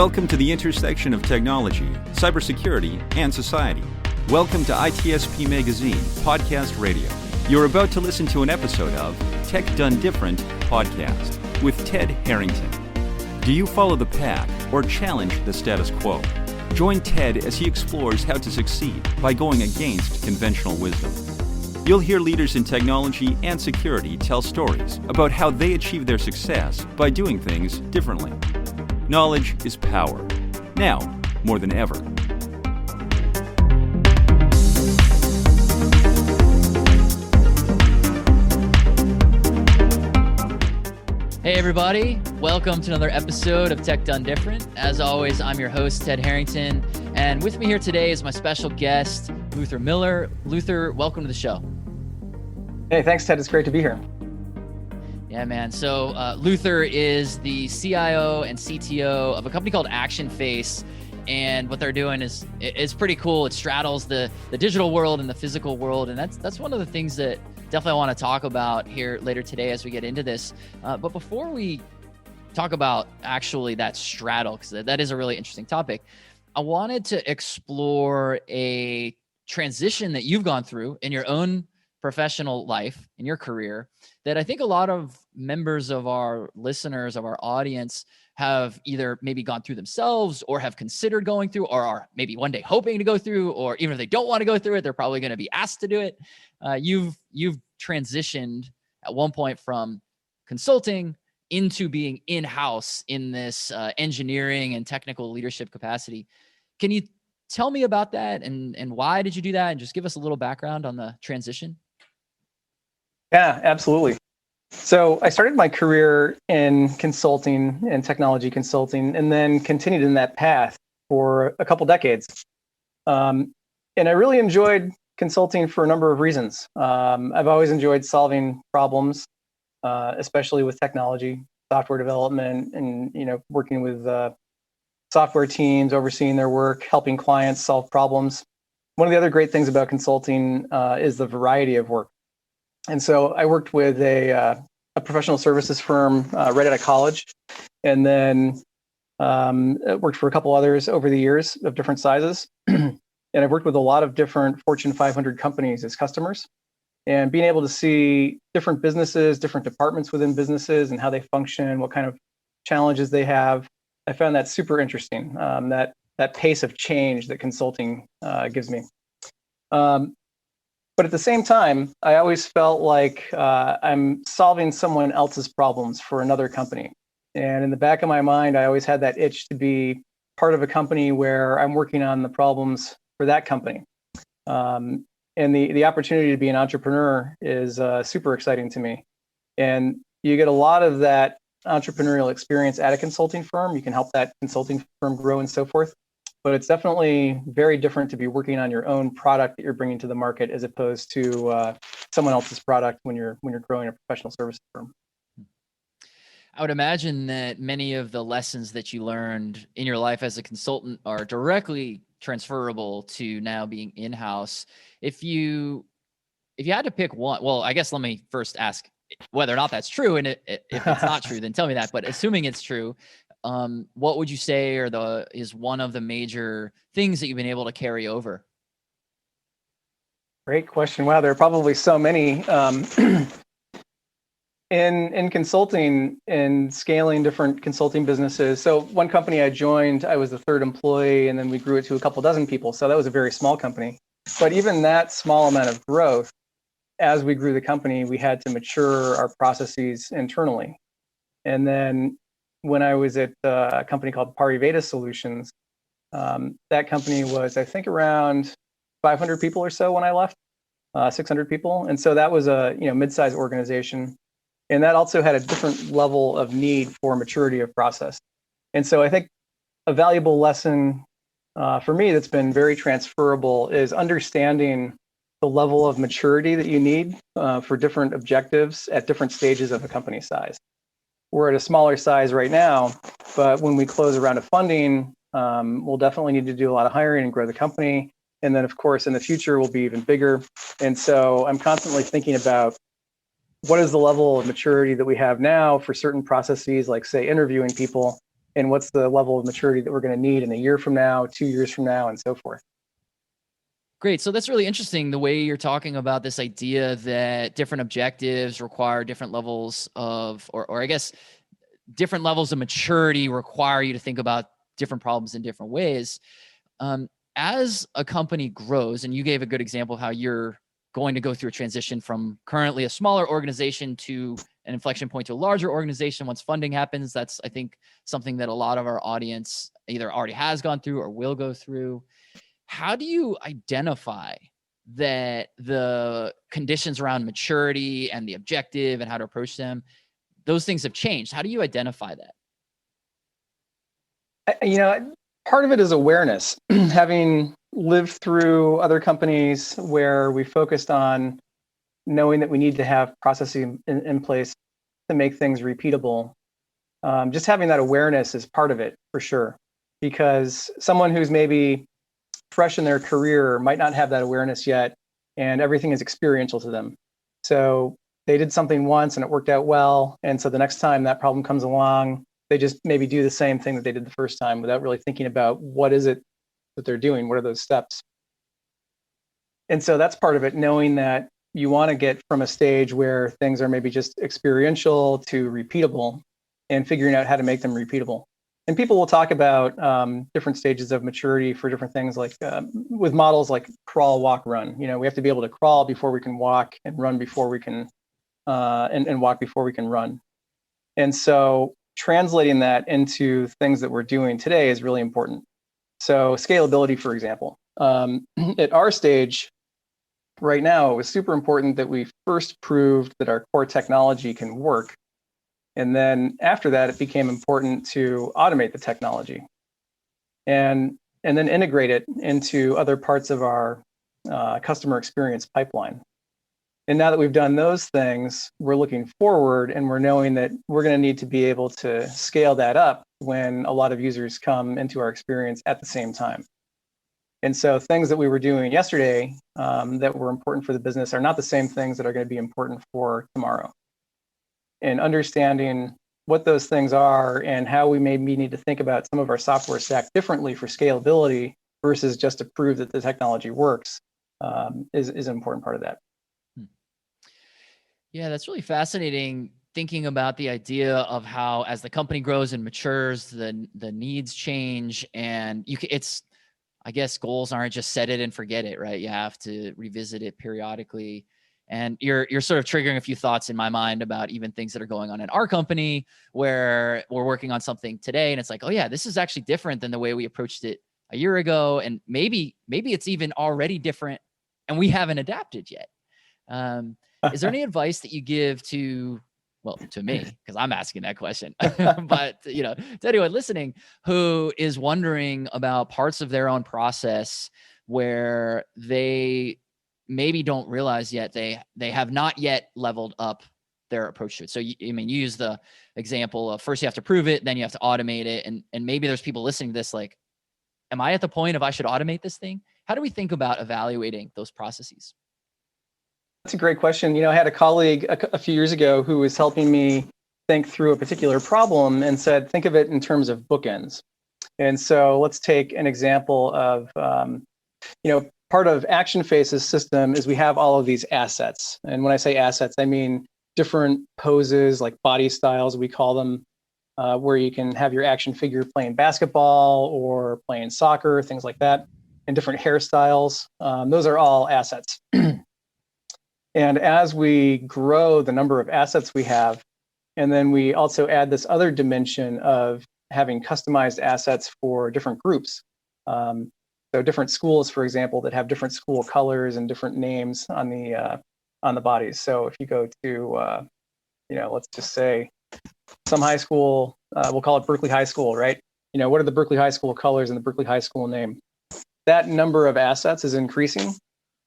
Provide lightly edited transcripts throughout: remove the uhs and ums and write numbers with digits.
Welcome to the intersection of technology, cybersecurity, and society. Welcome to ITSP Magazine Podcast Radio. You're about to listen to an episode of Tech Done Different podcast with Ted Harrington. Do you follow the pack or challenge the status quo? Join Ted as he explores how to succeed by going against conventional wisdom. You'll hear leaders in technology and security tell stories about how they achieve their success by doing things differently. Knowledge is power. Now, more than ever. Hey everybody, welcome to another episode of Tech Done Different. As always, I'm your host, Ted Harrington, and with me here today is my special guest, Luther Miller. Luther, welcome to the show. Hey, thanks, Ted. It's great to be here. Yeah, man. So Luther is the CIO and CTO of a company called Action Face, and what they're doing is it's pretty cool. It straddles the digital world and the physical world, and that's one of the things that definitely want to talk about here later today as we get into this. But before we talk about actually that straddle, because that is a really interesting topic, I wanted to explore a transition that you've gone through in your own professional life, in your career, that I think a lot of members of our listeners, of our audience, have either maybe gone through themselves or have considered going through, or are maybe one day hoping to go through, or even if they don't want to go through it, they're probably going to be asked to do it. You've transitioned at one point from consulting into being in-house in this engineering and technical leadership capacity. Can you tell me about that and why did you do that? And just give us a little background on the transition. Yeah, absolutely. So I started my career in consulting and technology consulting, and then continued in that path for a couple decades. And I really enjoyed consulting for a number of reasons. I've always enjoyed solving problems, especially with technology, software development, and working with software teams, overseeing their work, helping clients solve problems. One of the other great things about consulting is the variety of work. And so I worked with a professional services firm right out of college, and then worked for a couple others over the years of different sizes. And I've worked with a lot of different Fortune 500 companies as customers. And being able to see different businesses, different departments within businesses and how they function, what kind of challenges they have, I found that super interesting, that pace of change that consulting gives me. But at the same time, I always felt like I'm solving someone else's problems for another company. And in the back of my mind, I always had that itch to be part of a company where I'm working on the problems for that company. And the opportunity to be an entrepreneur is super exciting to me. And you get a lot of that entrepreneurial experience at a consulting firm. You can help that consulting firm grow and so forth. But it's definitely very different to be working on your own product that you're bringing to the market as opposed to someone else's product when you're growing a professional services firm. I would imagine that many of the lessons that you learned in your life as a consultant are directly transferable to now being in-house. If you had to pick one, well, I guess let me first ask whether or not that's true. And if it's not true, then tell me that. But assuming it's true, what would you say is one of the major things that you've been able to carry over? Great question. Wow, there are probably so many. In consulting and scaling different consulting businesses. So one company I joined, I was the third employee, and then we grew it to a couple dozen people. So that was a very small company. But even that small amount of growth, as we grew the company, we had to mature our processes internally. And then when I was at a company called Pariveda Solutions, that company was, I think, around 500 people or so when I left, 600 people. And so that was a mid-sized organization. And that also had a different level of need for maturity of process. And so I think a valuable lesson for me that's been very transferable is understanding the level of maturity that you need for different objectives at different stages of a company size. We're at a smaller size right now, but when we close a round of funding, we'll definitely need to do a lot of hiring and grow the company. And then, of course, in the future, we'll be even bigger. And so I'm constantly thinking about what is the level of maturity that we have now for certain processes, like, say, interviewing people, and what's the level of maturity that we're going to need in a year from now, 2 years from now, and so forth. Great. So that's really interesting, the way you're talking about this idea that different objectives require different levels of, or I guess different levels of maturity require you to think about different problems in different ways. As a company grows, and you gave a good example of how you're going to go through a transition from currently a smaller organization to an inflection point to a larger organization once funding happens. That's, I think, something that a lot of our audience either already has gone through or will go through. How do you identify that the conditions around maturity and the objective and how to approach them, those things have changed? How do you identify that? Part of it is awareness. Having lived through other companies where we focused on knowing that we need to have processes in place to make things repeatable, just having that awareness is part of it for sure. Because someone who's maybe fresh in their career might not have that awareness yet, and everything is experiential to them. So they did something once and it worked out well, and so the next time that problem comes along, they just maybe do the same thing that they did the first time without really thinking about what is it that they're doing, what are those steps. And so that's part of it, knowing that you want to get from a stage where things are maybe just experiential to repeatable, and figuring out how to make them repeatable. And people will talk about different stages of maturity for different things, like with models like crawl, walk, run. We have to be able to crawl before we can walk, and run before we can, and walk before we can run. And so translating that into things that we're doing today is really important. So scalability, for example, at our stage right now, it was super important that we first proved that our core technology can work. And then after that, it became important to automate the technology and then integrate it into other parts of our customer experience pipeline. And now that we've done those things, we're looking forward, and we're knowing that we're going to need to be able to scale that up when a lot of users come into our experience at the same time. And so things that we were doing yesterday that were important for the business are not the same things that are going to be important for tomorrow. And understanding what those things are and how we maybe need to think about some of our software stack differently for scalability versus just to prove that the technology works is an important part of that. Yeah, that's really fascinating, thinking about the idea of how, as the company grows and matures, the needs change, and I guess goals aren't just set it and forget it, right? You have to revisit it periodically. And you're sort of triggering a few thoughts in my mind about even things that are going on in our company, where we're working on something today and it's like, oh yeah, this is actually different than the way we approached it a year ago. And maybe it's even already different and we haven't adapted yet. Is there any advice that you give to me, because I'm asking that question, but to anyone listening who is wondering about parts of their own process where they maybe don't realize yet they have not yet leveled up their approach to it? So you use the example of first you have to prove it, then you have to automate it, and maybe there's people listening to this like, am I at the point of I should automate this thing? How do we think about evaluating those processes? That's a great question. I had a colleague a few years ago who was helping me think through a particular problem and said, think of it in terms of bookends. And so let's take an example of, part of Action Face's system is we have all of these assets. And when I say assets, I mean different poses, like body styles, we call them, where you can have your action figure playing basketball or playing soccer, things like that, and different hairstyles. Those are all assets. And as we grow the number of assets we have, and then we also add this other dimension of having customized assets for different groups. So different schools, for example, that have different school colors and different names on the bodies. So if you go to, let's just say some high school, we'll call it Berkeley High School, right? What are the Berkeley High School colors and the Berkeley High School name? That number of assets is increasing.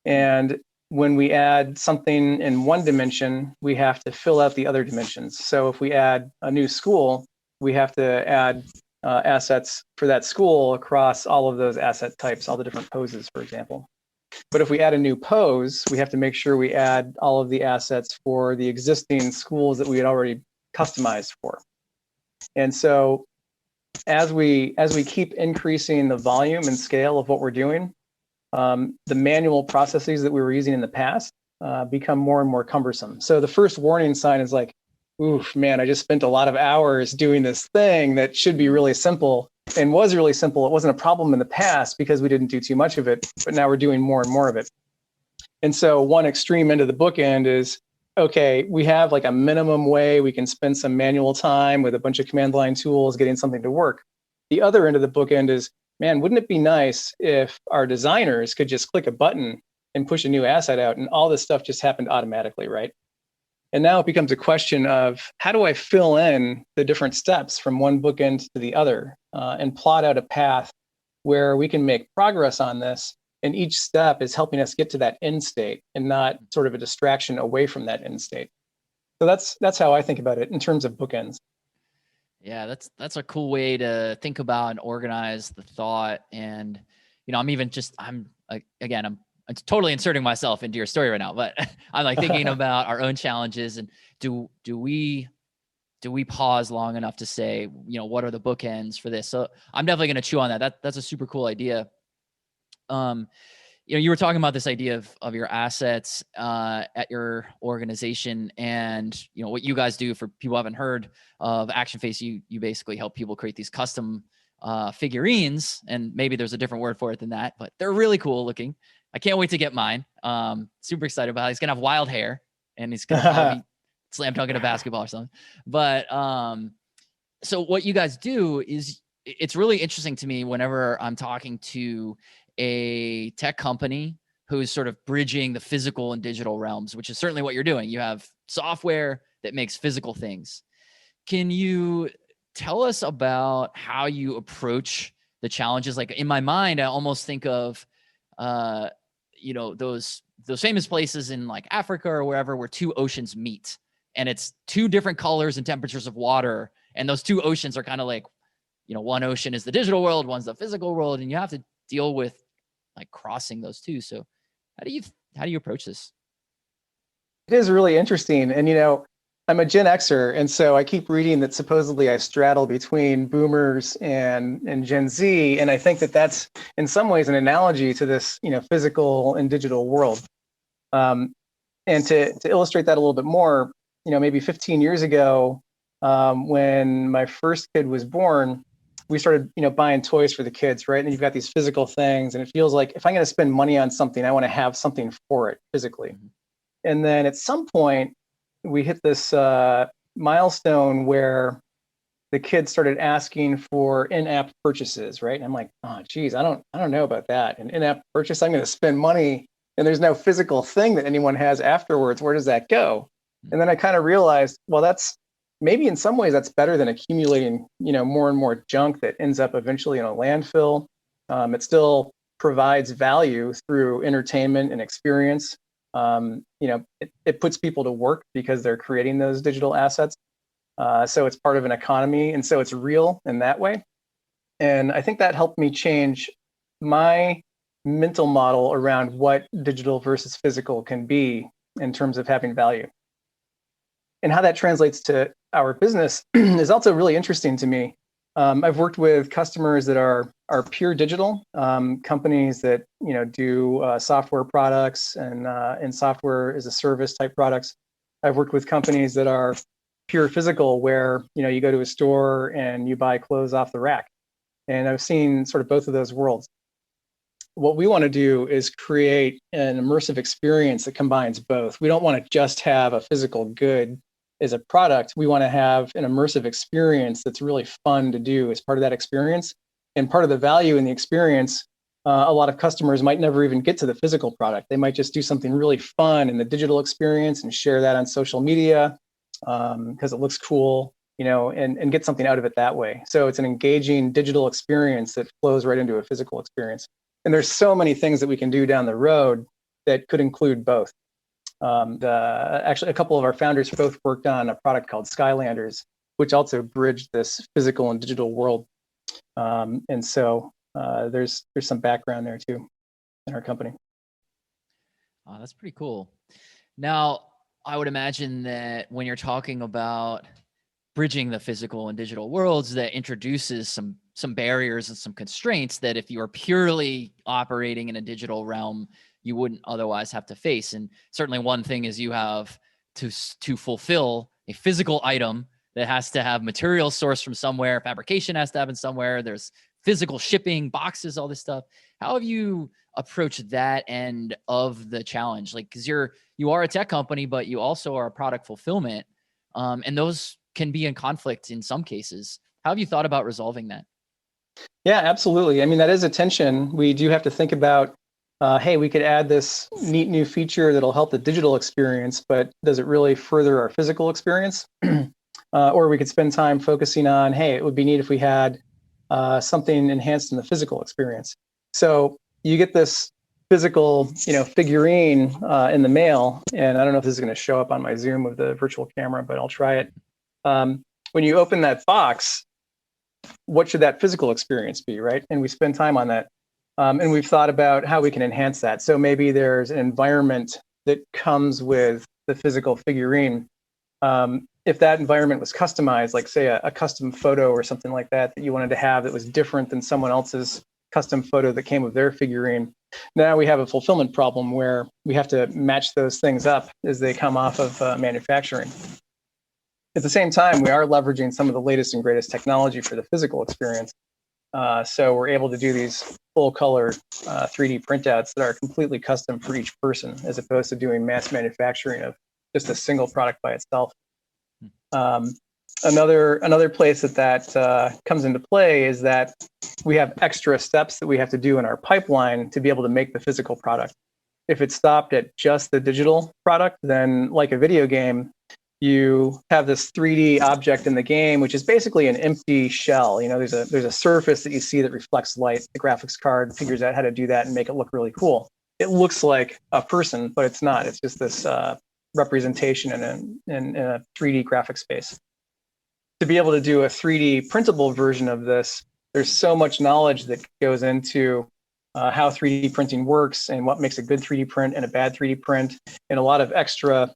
And when we add something in one dimension, we have to fill out the other dimensions. So if we add a new school, we have to add assets for that school across all of those asset types, all the different poses, for example. But if we add a new pose, we have to make sure we add all of the assets for the existing schools that we had already customized for. And so as we keep increasing the volume and scale of what we're doing, the manual processes that we were using in the past become more and more cumbersome. So the first warning sign is like, oof, man, I just spent a lot of hours doing this thing that should be really simple and was really simple. It wasn't a problem in the past because we didn't do too much of it, but now we're doing more and more of it. And so one extreme end of the bookend is, okay, we have like a minimum way we can spend some manual time with a bunch of command line tools getting something to work. The other end of the bookend is, man, wouldn't it be nice if our designers could just click a button and push a new asset out and all this stuff just happened automatically, right? And now it becomes a question of how do I fill in the different steps from one bookend to the other and plot out a path where we can make progress on this. And each step is helping us get to that end state and not sort of a distraction away from that end state. So that's how I think about it in terms of bookends. Yeah, that's a cool way to think about and organize the thought. And, I'm totally inserting myself into your story right now, but I'm like thinking about our own challenges and do we pause long enough to say, what are the bookends for this? So I'm definitely going to chew on that. That's a super cool idea. You were talking about this idea of your assets at your organization, and what you guys do. For people who haven't heard of Action Face, you basically help people create these custom figurines, and maybe there's a different word for it than that, but they're really cool looking. I can't wait to get mine. Super excited about it. He's gonna have wild hair, and he's gonna probably be slam dunking a basketball or something. But so what you guys do is, it's really interesting to me whenever I'm talking to a tech company who's sort of bridging the physical and digital realms, which is certainly what you're doing. You have software that makes physical things. Can you tell us about how you approach the challenges? Like in my mind, I almost think of, those famous places in like Africa or wherever where two oceans meet, and it's two different colors and temperatures of water. And those two oceans are kind of like, one ocean is the digital world, one's the physical world, and you have to deal with like crossing those two. So how do you approach this? It is really interesting. And, I'm a Gen Xer. And so I keep reading that supposedly I straddle between boomers and Gen Z. And I think that that's in some ways an analogy to this, physical and digital world. And to illustrate that a little bit more, maybe 15 years ago, when my first kid was born, we started, buying toys for the kids, right? And you've got these physical things, and it feels like if I'm going to spend money on something, I want to have something for it physically. Mm-hmm. And then at some point, we hit this milestone where the kids started asking for in-app purchases, right? And I'm like, oh, geez, I don't know about that. An in-app purchase, I'm going to spend money, and there's no physical thing that anyone has afterwards. Where does that go? And then I kind of realized, well, that's maybe in some ways that's better than accumulating, more and more junk that ends up eventually in a landfill. It still provides value through entertainment and experience. It puts people to work because they're creating those digital assets. So it's part of an economy, and so it's real in that way. And I think that helped me change my mental model around what digital versus physical can be in terms of having value. And how that translates to our business is also really interesting to me. I've worked with customers that are pure digital, companies that do software products and software as a service type products. I've worked with companies that are pure physical, where you go to a store and you buy clothes off the rack. And I've seen sort of both of those worlds. What we want to do is create an immersive experience that combines both. We don't want to just have a physical good as a product. We want to have an immersive experience that's really fun to do as part of that experience. And part of the value in the experience, a lot of customers might never even get to the physical product. They might just do something really fun in the digital experience and share that on social media because it looks cool, and get something out of it that way. So it's an engaging digital experience that flows right into a physical experience. And there's so many things that we can do down the road that could include both. Actually, a couple of our founders both worked on a product called Skylanders, which also bridged this physical and digital world. And so there's some background there too in our company. Oh, that's pretty cool. Now, I would imagine that when you're talking about bridging the physical and digital worlds that introduces some barriers and some constraints that if you are purely operating in a digital realm, you wouldn't otherwise have to face. And certainly one thing is you have to fulfill a physical item that has to have material sourced from somewhere, fabrication has to happen somewhere, there's physical shipping, boxes, all this stuff. How have you approached that end of the challenge? Like, because you are a tech company, but you also are a product fulfillment, and those can be in conflict in some cases. How have you thought about resolving that? Yeah, absolutely. I mean, that is a tension. We do have to think about, hey, we could add this neat new feature that'll help the digital experience, but does it really further our physical experience? Or we could spend time focusing on, hey, it would be neat if we had something enhanced in the physical experience. So you get this physical, figurine in the mail, and I don't know if this is going to show up on my Zoom with the virtual camera, but I'll try it. When you open that box, what should that physical experience be, right? And we spend time on that. And we've thought about how we can enhance that. So maybe there's an environment that comes with the physical figurine. If that environment was customized, like say a custom photo or something like that you wanted to have that was different than someone else's custom photo that came with their figurine, now we have a fulfillment problem where we have to match those things up as they come off of manufacturing. At the same time, we are leveraging some of the latest and greatest technology for the physical experience. So we're able to do these full color 3D printouts that are completely custom for each person, as opposed to doing mass manufacturing of just a single product by itself. Another place that comes into play is that we have extra steps that we have to do in our pipeline to be able to make the physical product. If it stopped at just the digital product, then like a video game, you have this 3D object in the game, which is basically an empty shell. There's a surface that you see that reflects light. The graphics card figures out how to do that and make it look really cool. It looks like a person, but it's not. It's just this representation in a 3D graphic space. To be able to do a 3D printable version of this, there's so much knowledge that goes into how 3D printing works and what makes a good 3D print and a bad 3D print, and a lot of extra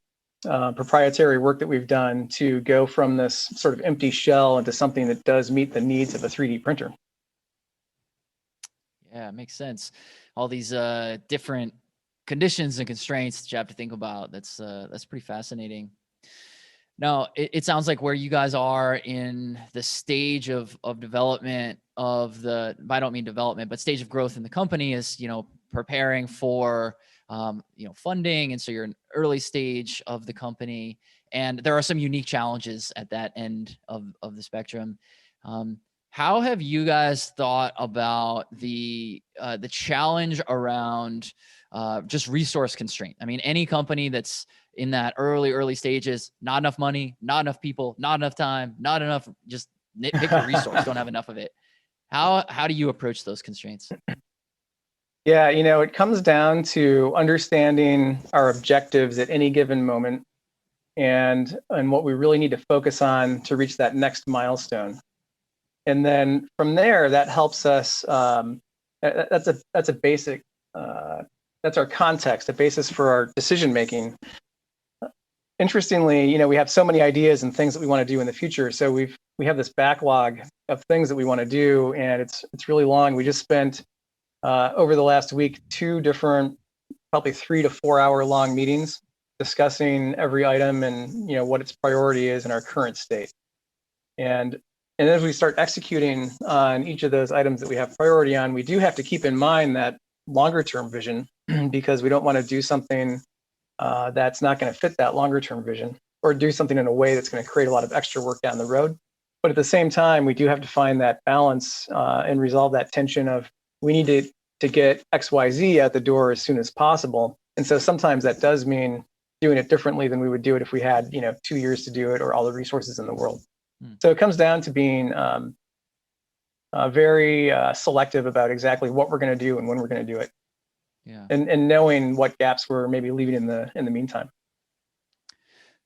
proprietary work that we've done to go from this sort of empty shell into something that does meet the needs of a 3D printer. Yeah, it makes sense. All these different conditions and constraints that you have to think about. That's pretty fascinating. Now, it sounds like where you guys are in the stage of development of I don't mean development, but stage of growth in the company is, preparing for, funding. And so you're in early stage of the company, and there are some unique challenges at that end of the spectrum. How have you guys thought about the challenge around just resource constraint? I mean, any company that's in that early stages, not enough money, not enough people, not enough time, not enough, just pick your resource, don't have enough of it. How do you approach those constraints? Yeah, it comes down to understanding our objectives at any given moment and what we really need to focus on to reach that next milestone. And then from there, that helps us. That's a basic. That's our context, a basis for our decision making. Interestingly, we have so many ideas and things that we want to do in the future. So we have this backlog of things that we want to do, and it's really long. We just spent over the last week 2 different, probably 3 to 4 hour long meetings discussing every item and what its priority is in our current state. And as we start executing on each of those items that we have priority on, we do have to keep in mind that longer term vision, because we don't want to do something that's not going to fit that longer term vision, or do something in a way that's going to create a lot of extra work down the road. But at the same time, we do have to find that balance and resolve that tension of we need to get XYZ out the door as soon as possible. And so sometimes that does mean doing it differently than we would do it if we had 2 years to do it or all the resources in the world. So it comes down to being very selective about exactly what we're going to do and when we're going to do it. Yeah. And knowing what gaps we're maybe leaving in the meantime.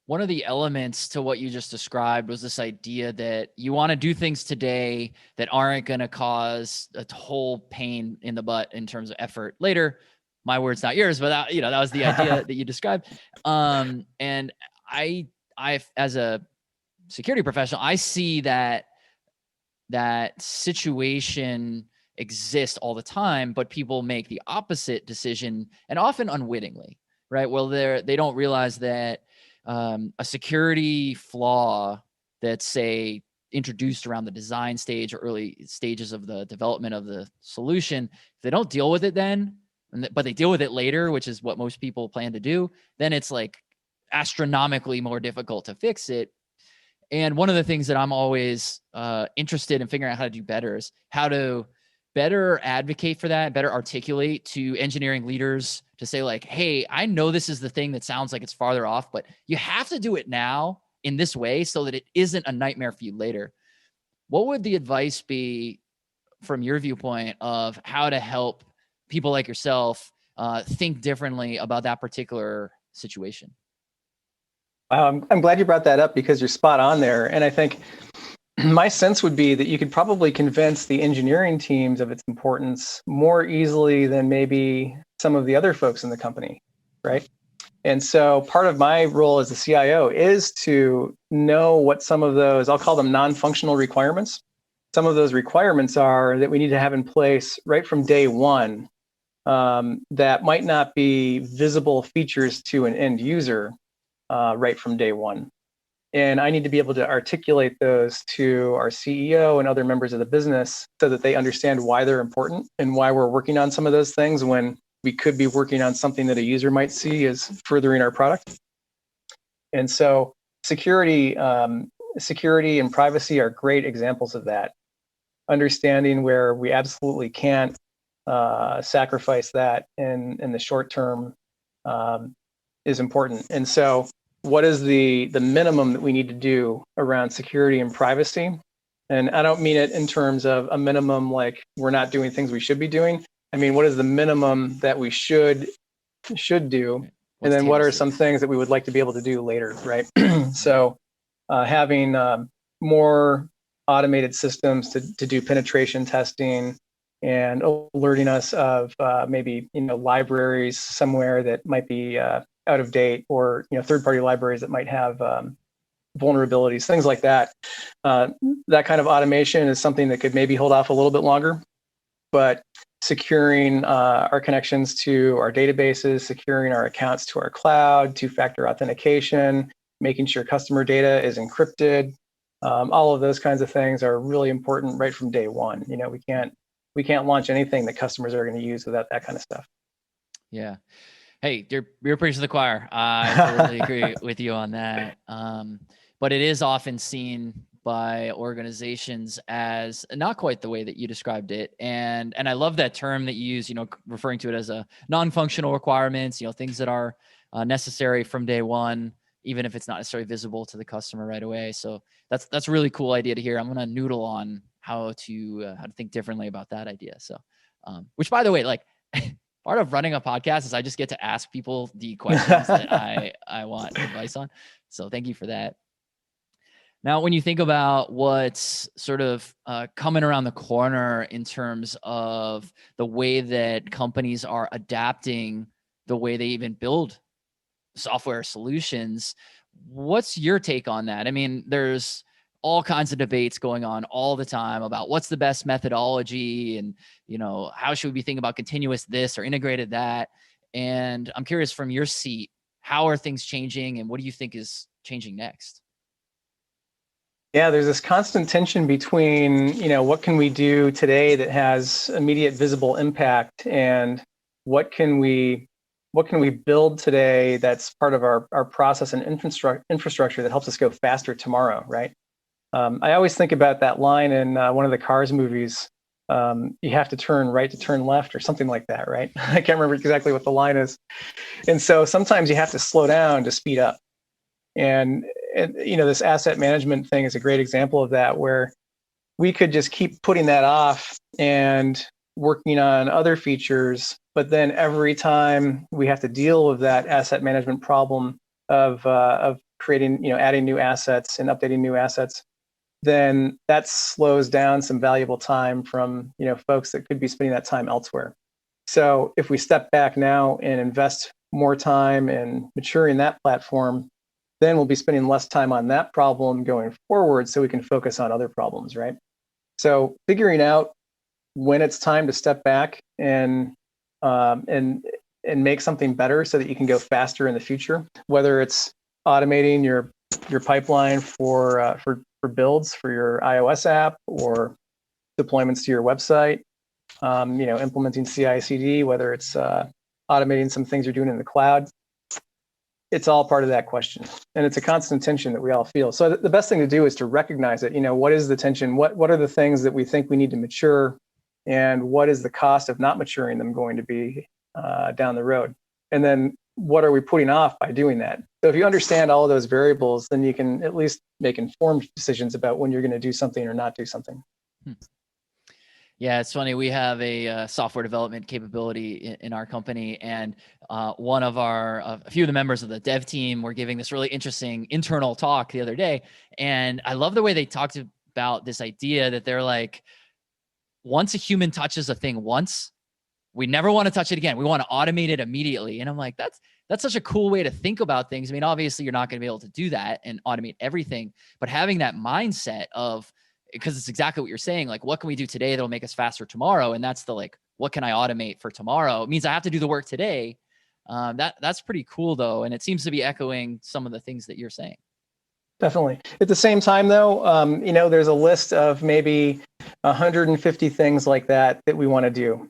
One of the elements to what you just described was this idea that you want to do things today that aren't going to cause a whole pain in the butt in terms of effort later. My words, not yours, but that was the idea that you described. And I as a security professional, I see that situation exists all the time, but people make the opposite decision, and often unwittingly, right? Well, they don't realize that a security flaw that's, say, introduced around the design stage or early stages of the development of the solution, if they don't deal with it then, but they deal with it later, which is what most people plan to do, then it's like astronomically more difficult to fix it. And one of the things that I'm always interested in figuring out how to do better is how to better advocate for that, better articulate to engineering leaders to say like, hey, I know this is the thing that sounds like it's farther off, but you have to do it now in this way so that it isn't a nightmare for you later. What would the advice be from your viewpoint of how to help people like yourself think differently about that particular situation? I'm glad you brought that up because you're spot on there. And I think my sense would be that you could probably convince the engineering teams of its importance more easily than maybe some of the other folks in the company, right? And so part of my role as the CIO is to know what some of those, I'll call them non-functional requirements. Some of those requirements are that we need to have in place right from day one that might not be visible features to an end user right from day one. And I need to be able to articulate those to our CEO and other members of the business so that they understand why they're important and why we're working on some of those things when we could be working on something that a user might see as furthering our product. And so security and privacy are great examples of that. Understanding where we absolutely can't sacrifice that in the short term is important. And so what is the minimum that we need to do around security and privacy? And I don't mean it in terms of a minimum like we're not doing things we should be doing. I mean, what is the minimum that we should do? And then what are some things that we would like to be able to do later, right? So having more automated systems to do penetration testing and alerting us of maybe libraries somewhere that might be out of date, or third-party libraries that might have vulnerabilities, things like that. That kind of automation is something that could maybe hold off a little bit longer, but securing our connections to our databases, securing our accounts to our cloud, two-factor authentication, making sure customer data is encrypted, all of those kinds of things are really important right from day one. We can't launch anything that customers are going to use without that kind of stuff. Yeah. Hey, you're preaching to the choir. I totally agree with you on that. But it is often seen by organizations as not quite the way that you described it. And I love that term that you use, referring to it as a non-functional requirements, things that are necessary from day one, even if it's not necessarily visible to the customer right away. So that's a really cool idea to hear. I'm going to noodle on how to think differently about that idea. So, which, by the way, like part of running a podcast is I just get to ask people the questions that I want advice on. So thank you for that. Now, when you think about what's sort of coming around the corner in terms of the way that companies are adapting the way they even build software solutions, what's your take on that? I mean, there's all kinds of debates going on all the time about what's the best methodology and, how should we be thinking about continuous this or integrated that? And I'm curious from your seat, how are things changing and what do you think is changing next? Yeah, there's this constant tension between, what can we do today that has immediate visible impact and what can we build today that's part of our process and infrastructure that helps us go faster tomorrow, right? I always think about that line in one of the Cars movies. You have to turn right to turn left or something like that, right? I can't remember exactly what the line is. And so sometimes you have to slow down to speed up. And this asset management thing is a great example of that, where we could just keep putting that off and working on other features, but then every time we have to deal with that asset management problem of creating, adding new assets and updating new assets, then that slows down some valuable time from, folks that could be spending that time elsewhere. So if we step back now and invest more time in maturing that platform, then we'll be spending less time on that problem going forward so we can focus on other problems, right? So figuring out when it's time to step back and make something better so that you can go faster in the future, whether it's automating your pipeline for builds for your iOS app or deployments to your website, implementing CI CD, whether it's automating some things you're doing in the cloud. It's all part of that question. And it's a constant tension that we all feel. So the best thing to do is to recognize it. What is the tension? What are the things that we think we need to mature? And what is the cost of not maturing them going to be down the road? And then what are we putting off by doing that? So if you understand all of those variables, then you can at least make informed decisions about when you're going to do something or not do something. Yeah, it's funny. We have a software development capability in our company, and one of a few of the members of the dev team were giving this really interesting internal talk the other day. And I love the way they talked about this idea that they're like, once a human touches a thing once, we never want to touch it again. We want to automate it immediately. And I'm like, that's such a cool way to think about things. I mean, obviously you're not going to be able to do that and automate everything, but having that mindset of, because it's exactly what you're saying, like, what can we do today that'll make us faster tomorrow? And that's the, like, what can I automate for tomorrow? It means I have to do the work today. That's pretty cool though. And it seems to be echoing some of the things that you're saying. Definitely. At the same time though, there's a list of maybe 150 things like that we want to do.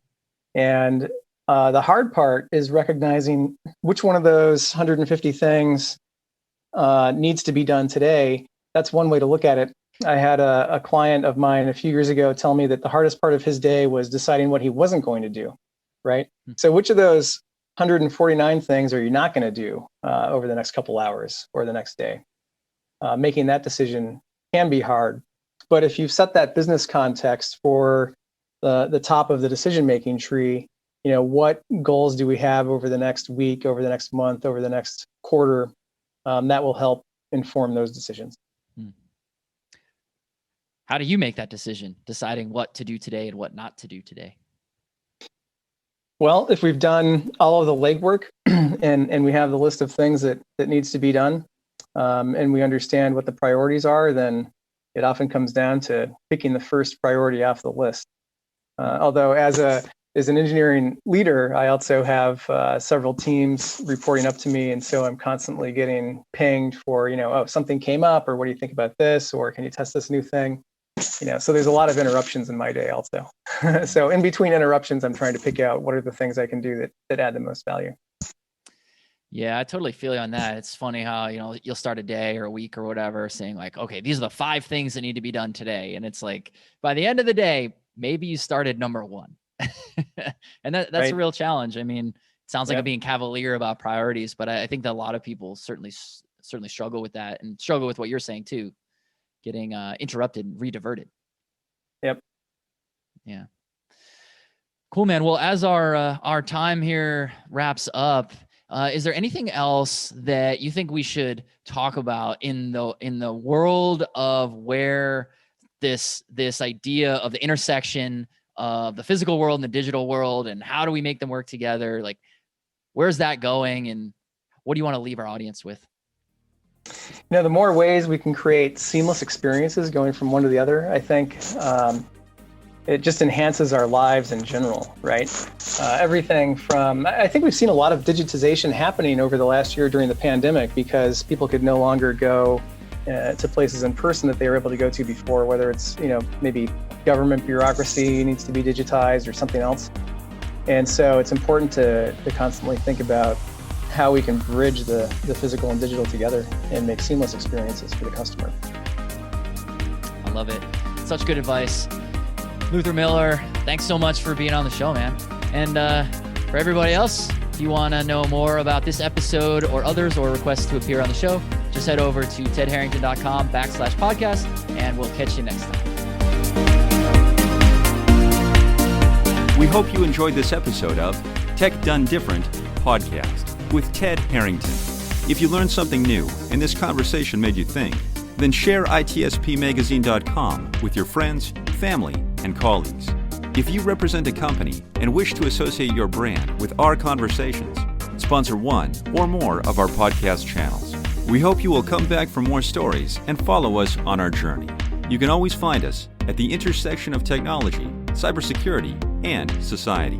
And the hard part is recognizing which one of those 150 things needs to be done today. That's one way to look at it. I had a client of mine a few years ago tell me that the hardest part of his day was deciding what he wasn't going to do, right? So which of those 149 things are you not going to do over the next couple hours or the next day? Making that decision can be hard. But if you've set that business context for the top of the decision-making tree, what goals do we have over the next week, over the next month, over the next quarter, that will help inform those decisions. How do you make that decision, deciding what to do today and what not to do today? Well, if we've done all of the legwork and we have the list of things that needs to be done, and we understand what the priorities are, then it often comes down to picking the first priority off the list. Although as an engineering leader, I also have several teams reporting up to me, and so I'm constantly getting pinged for, something came up, or what do you think about this, or can you test this new thing? So there's a lot of interruptions in my day also. So in between interruptions, I'm trying to pick out what are the things I can do that add the most value. Yeah, I totally feel you on that. It's funny how, you'll start a day or a week or whatever saying like, okay, these are the 5 things that need to be done today. And it's like, by the end of the day, maybe you started number 1. And that's right. A real challenge. I mean, it sounds like I'm being cavalier about priorities, but I think that a lot of people certainly struggle with that, and struggle with what you're saying too, getting interrupted and rediverted. Yep. Yeah. Cool, man. Well, as our time here wraps up, is there anything else that you think we should talk about in the world of where this idea of the intersection of the physical world and the digital world, and how do we make them work together? Like, where's that going, and what do you want to leave our audience with? The more ways we can create seamless experiences going from one to the other, I think it just enhances our lives in general, right? Everything from, I think we've seen a lot of digitization happening over the last year during the pandemic, because people could no longer go to places in person that they were able to go to before, whether it's, maybe government bureaucracy needs to be digitized or something else. And so it's important to constantly think about how we can bridge the physical and digital together and make seamless experiences for the customer. I love it. Such good advice. Luther Miller, thanks so much for being on the show, man. And for everybody else, if you want to know more about this episode or others, or request to appear on the show, just head over to tedharrington.com/podcast, and we'll catch you next time. We hope you enjoyed this episode of Tech Done Different podcast with Ted Harrington. If you learned something new and this conversation made you think, then share itspmagazine.com with your friends, family, and colleagues. If you represent a company and wish to associate your brand with our conversations, sponsor one or more of our podcast channels. We hope you will come back for more stories and follow us on our journey. You can always find us at the intersection of technology, cybersecurity, and society.